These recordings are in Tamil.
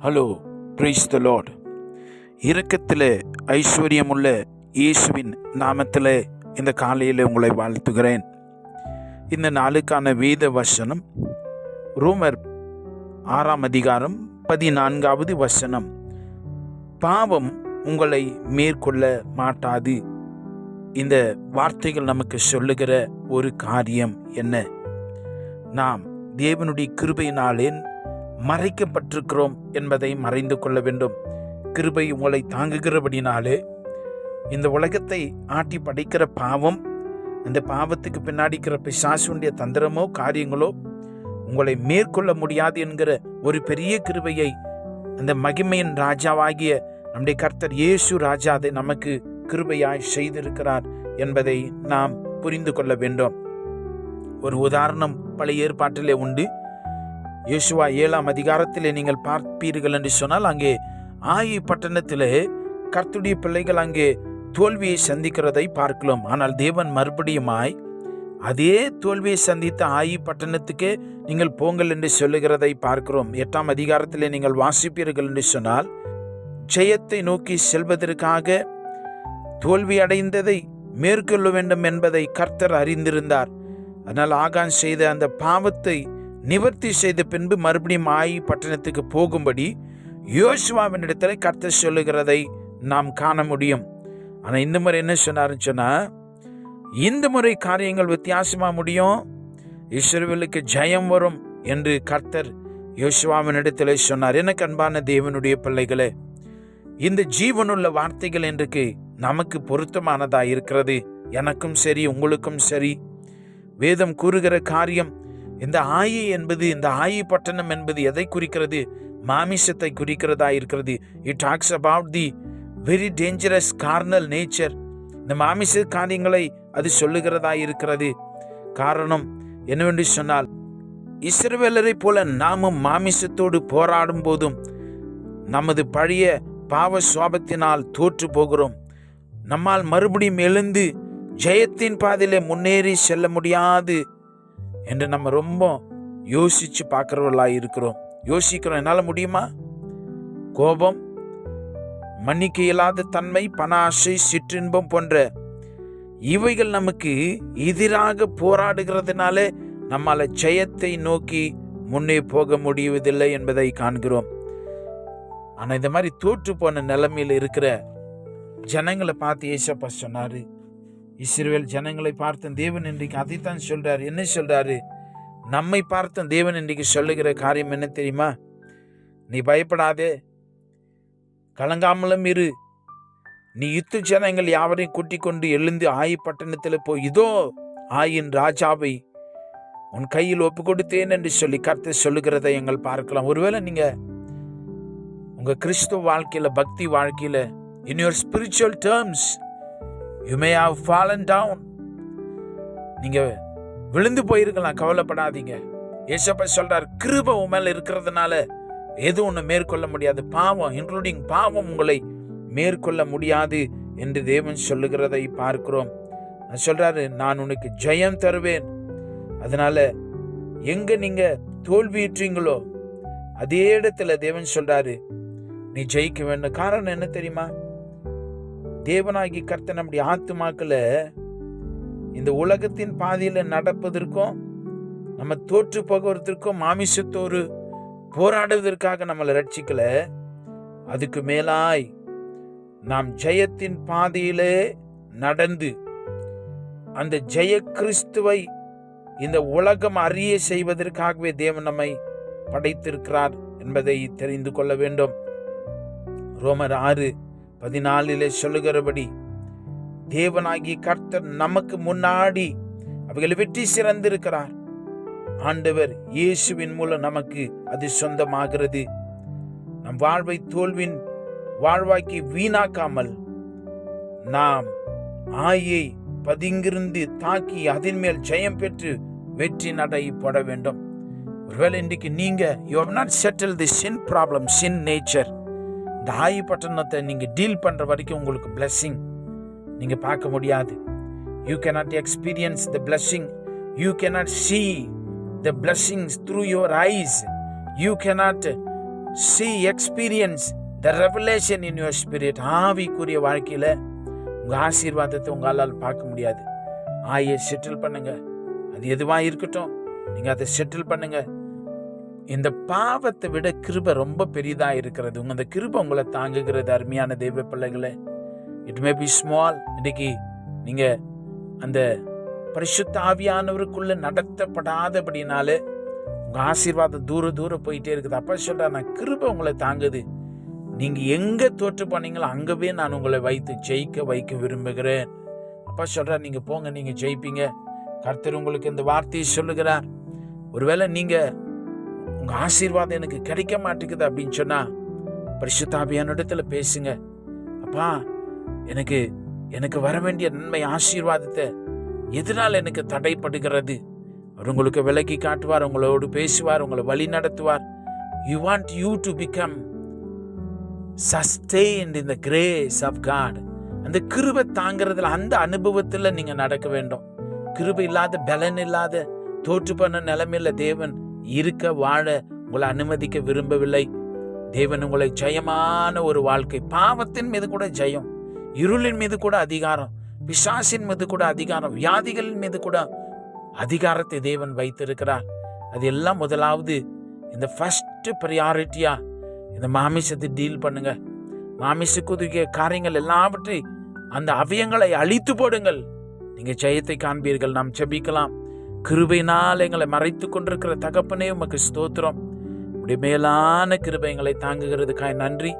Hello, praise the Lord. இரக்கத்தில் ஐஸ்வர்யமுள்ள இயேசுவின் நாமத்தில் இந்த காலையில் உங்களை வாழ்த்துகிறேன். இந்த நாளுக்கான வேத வசனம் ரோமர் 6 அதிகாரம் 14வது வசனம். பாவம் உங்களை மேற்கொள்ள மாட்டாது. இந்த வார்த்தைகள் நமக்கு சொல்லுகிற ஒரு காரியம் என்ன? நாம் தேவனுடைய கிருபையினாலே மறைக்கப்பட்டிருக்கிறோம் என்பதை மறைந்து கொள்ள வேண்டும். கிருபை உங்களை தாங்குகிறபடினாலே இந்த உலகத்தை ஆட்டி படைக்கிற பாவம், அந்த பாவத்துக்கு பின்னாடிக்கிற பிசாசுடைய தந்திரமோ காரியங்களோ உங்களை மேற்கொள்ள முடியாது என்கிற ஒரு பெரிய கிருபையை அந்த மகிமையின் ராஜாவாகிய நம்முடைய கர்த்தர் இயேசு ராஜா அதை நமக்கு கிருபையாய் செய்திருக்கிறார் என்பதை நாம் புரிந்து கொள்ள வேண்டும். ஒரு உதாரணம் பழைய ஏற்பாட்டிலே உண்டு. யோசுவா 7 அதிகாரத்திலே நீங்கள் பார்ப்பீர்கள் என்று சொன்னால், அங்கே ஆயி பட்டணத்திலே கர்த்தருடைய பிள்ளைகள் அங்கே தோல்வியை சந்திக்கிறதை பார்க்கலாம். ஆனால் தேவன் மறுபடியுமாய் அதே தோல்வியை சந்தித்த ஆயி பட்டணத்துக்கே நீங்கள் போங்கள் என்று சொல்லுகிறதை பார்க்கிறோம். 8 அதிகாரத்திலே நீங்கள் வாசிப்பீர்கள் என்று சொன்னால், ஜெயத்தை நோக்கி செல்வதற்காக தோல்வி அடைந்ததை மேற்கொள்ள வேண்டும் என்பதை கர்த்தர் அறிந்திருந்தார். அதனால் ஆகான் செய்த அந்த பாவத்தை நிவர்த்தி செய்த பின்பு மறுபடியும் ஆயி பட்டணத்துக்கு போகும்படி யோசுவாவின் இடத்துல கர்த்தர் சொல்லுகிறதை நாம் காண முடியும். ஆனால் இந்த முறை என்ன சொன்னாருன்னு சொன்னா, இந்த முறை காரியங்கள் வித்தியாசமா முடியும், இஸ்ரவேலுக்கு ஜெயம் வரும் என்று கர்த்தர் யோசுவாவின் இடத்துல சொன்னார். எனக்கு அன்பான தேவனுடைய பிள்ளைகளே, இந்த ஜீவனுள்ள வார்த்தைகள் இன்றைக்கு நமக்கு பொருத்தமானதா இருக்கிறது. எனக்கும் சரி, உங்களுக்கும் சரி. வேதம் கூறுகிற காரியம், இந்த ஆயி என்பது, இந்த ஆயி பட்டணம் என்பது எதை குறிக்கிறது? மாமிசத்தை குறிக்கிறதா இருக்கிறது. It talks about the very dangerous Cornell nature. இந்த மாமிச காரியங்களை அது சொல்லுகிறதா இருக்கிறது. காரணம் என்னவென்று சொன்னால், இஸ்ரவேலரை போல நாமும் மாமிசத்தோடு போராடும் போதும் நமது பழைய பாவ சுவாபத்தினால் தோற்று போகிறோம். நம்மால் மறுபடியும் எழுந்து ஜெயத்தின் பாதையிலே முன்னேறி செல்ல முடியாது என்று நம்ம ரொம்ப யோசிச்சு பார்க்கிறவர்களாக இருக்கிறோம். யோசிக்கிறோம், என்னால் முடியுமா? கோபம், மன்னிக்க இயலாத தன்மை, பண ஆசை, சிற்றின்பம் போன்ற இவைகள் நமக்கு எதிராக போராடுகிறதுனால நம்மால ஜெயத்தை நோக்கி முன்னே போக முடிவதில்லை என்பதை காண்கிறோம். ஆனா இந்த மாதிரி தோற்று போன நிலைமையில் இருக்கிற ஜனங்களை பார்த்து ஏசப்பா சொன்னாரு, இஸ்ரவேல் ஜனங்களை பார்த்த தேவன் இன்றைக்கு அதைத்தான் சொல்றாரு. என்ன சொல்றாரு? நம்மை பார்த்த தேவன் இன்றைக்கு சொல்லுகிற காரியம் என்ன தெரியுமா? நீ பயப்படாதே, கலங்காமலும் இரு. நீ யுத்த ஜனங்கள் யாவரையும் கூட்டிக் கொண்டு எழுந்து ஆயி பட்டணத்தில் போய், இதோ ஆயின் ராஜாவை உன் கையில் ஒப்பு கொடுத்தேன் என்று சொல்லி கர்த்தர் சொல்லுகிறதை எங்கள் பார்க்கலாம். ஒருவேளை நீங்க உங்க கிறிஸ்துவ வாழ்க்கையில, பக்தி வாழ்க்கையில, in your spiritual terms you may have fallen down, நீங்க விழுந்து போயிருக்கலாம். கவலைப்படாதீங்க. ஏசப்பா சொல்றார், கிருபை உன் மேல இருக்கிறதுனால எதுவும் ஒன்று மேற்கொள்ள முடியாது. பாவம், இன்க்ளூடிங் பாவம், உங்களை மேற்கொள்ள முடியாது என்று தேவன் சொல்லுகிறதை பார்க்கிறோம். சொல்றாரு, நான் உனக்கு ஜெயம் தருவேன். அதனால எங்க நீங்க தோல்வியுற்றீங்களோ அதே இடத்துல தேவன் சொல்றாரு, நீ ஜெயிக்க வேண்டும். காரணம் என்ன தெரியுமா? தேவனாகி கர்த்தர் நம்முடைய ஆத்துமாக்களை இந்த உலகத்தின் பாதையில நடப்பதற்கும், நம்ம தோற்று போகிறதற்கும், மாமிசத்தோடு போராடுவதற்காக நம்மளை ரட்சிக்கல. அதுக்கு மேலாய் நாம் ஜெயத்தின் பாதையிலே நடந்து அந்த ஜெய கிறிஸ்துவை இந்த உலகம் அறிய செய்வதற்காகவே தேவன் நம்மை படைத்திருக்கிறார் என்பதை தெரிந்து கொள்ள வேண்டும். ரோமர் 6:14 சொல்லுகிறபடி, தேவனாகிய கர்த்தர் நமக்கு முன்னாடி அவைகளை வெற்றி சிறந்திருக்கிறார். ஆண்டவர் இயேசுவின் மூலம் நமக்கு அது சொந்தமாகிறது. நம் வாழ்வை தோல்வின் வாழ்வாக்கி வீணாக்காமல் நாம் ஆயை பதிங்கிருந்து தாக்கி அதன் மேல் ஜெயம் பெற்று வெற்றி நடை போட வேண்டும். ஒருவேளை இன்றைக்கு நீங்க you have not settled the sin problem, sin nature, இந்த ஆயி பட்டணத்தை நீங்க டீல் பண்ற வரைக்கும் உங்களுக்கு blessing நீங்க பார்க்க முடியாது. You cannot experience the blessing. You cannot see the blessings through your eyes. You cannot experience the revelation in your spirit. ஆவிக்குரிய வாழ்க்கையில உங்க ஆசீர்வாதத்தை உங்களால் பார்க்க முடியாது. ஆயை செட்டில் பண்ணுங்க. அது எதுவா இருக்கட்டும், நீங்க அதை செட்டில் பண்ணுங்க. இந்த பாவத்தை விட கிருபை ரொம்ப பெரிதா இருக்கிறது. அந்த கிருபை உங்களை தாங்குகிறது. அருமையான தெய்வ பிள்ளைகளே, இட் மே பி ஸ்மால். இன்னைக்கு நீங்க அந்த பரிசுத்த ஆவியானவருக்குள்ள நடத்தப்படாதபடினாலே உங்க ஆசீர்வாதம் தூர போயிட்டே இருக்குது. அப்ப சொல்ற, நான் கிருபை உங்களை தாங்குது. நீங்க எங்க தோற்று பண்ணீங்களோ அங்கவே நான் உங்களை வைத்து ஜெயிக்க வைக்க விரும்புகிறேன். அப்பா சொல்ற, நீங்க போங்க, நீங்க ஜெயிப்பீங்க. கர்த்தர் உங்களுக்கு இந்த வார்த்தையை சொல்லுகிறார். ஒருவேளை நீங்க உங்க ஆசீர்வாதம் எனக்கு கிடைக்க மாட்டேங்குது அப்படின்னு சொன்னா, பரிசுத்த ஆவியானவரிடத்துல பேசுங்க. அப்பா, எனக்கு வர வேண்டிய நன்மை ஆசீர்வாதத்தை எதனால் எனக்கு தடைப்படுகிறது? அவர் உங்களுக்கு விலக்கி காட்டுவார், உங்களோடு பேசுவார், உங்களை வழி நடத்துவார். You want you to become sustained in the grace of God. அந்த கிருபை தாங்கிறதுல, அந்த அனுபவத்துல நீங்க நடக்க வேண்டும். கிருபை இல்லாத, பலன் இல்லாத, தோற்று பண்ண நிலைமையில தேவன் இருக்க வாழ உங்களை அனுமதிக்க விரும்பவில்லை. தேவன் உங்களை ஜெயமான ஒரு வாழ்க்கை, பாவத்தின் மீது கூட ஜெயம், இருளின் மீது கூட அதிகாரம், பிசாசின் மீது கூட அதிகாரம், வியாதிகளின் மீது கூட அதிகாரத்தை தேவன் வைத்திருக்கிறார். அது எல்லாம் முதலாவது இந்த ஃபர்ஸ்ட் ப்ரையாரிட்டியா இந்த மாமிசத்தை டீல் பண்ணுங்க. மாமிசக்குரிய காரியங்கள் எல்லாவற்றையும், அந்த அவயங்களை அழித்து போடுங்கள். நீங்க ஜெயத்தை காண்பீர்கள். நாம் ஜெபிக்கலாம். கிருபையினால் எங்களை மறைத்து கொண்டிருக்கிற தகப்பனே, உமக்கு ஸ்தோத்திரம். உடைய மேலான கிருபைகளை தாங்குகிறதுக்காய் நன்றி.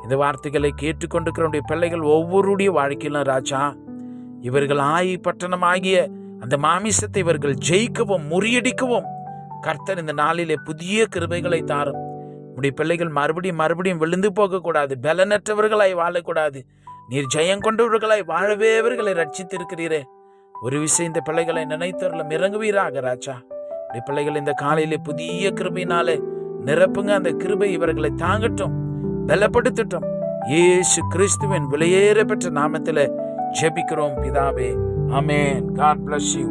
இந்த வார்த்தைகளை கேட்டுக்கொண்டிருக்கிற பிள்ளைகள் ஒவ்வொருடைய வாழ்க்கையிலும் ராஜா, இவர்கள் பட்டணமாகிய அந்த மாமிசத்தை இவர்கள் ஜெயிக்கவும் முறியடிக்கவும் கர்த்தர் இந்த நாளிலே புதிய கிருபைகளை தாரும். உடைய பிள்ளைகள் மறுபடியும் விழுந்து போகக்கூடாது, பலனற்றவர்களாய் வாழக்கூடாது. நீர் ஜெயம் கொண்டவர்களாய் வாழவே இவர்களை ரட்சித்திருக்கிறீரே. ஒரு விஷயம், இந்த பிள்ளைகளை நினைத்தவர்களும் இறங்குவீராக ராஜா. உடைய பிள்ளைகள் இந்த காலையிலே புதிய கிருபையினாலே நிரப்புங்க. அந்த கிருபை இவர்களை தாங்கட்டும், பலப்படுத்தட்டும். இயேசு கிறிஸ்துவின் விலையேற பெற்ற நாமத்திலே ஜெபிக்கிறோம் பிதாவே. ஆமென். God bless you.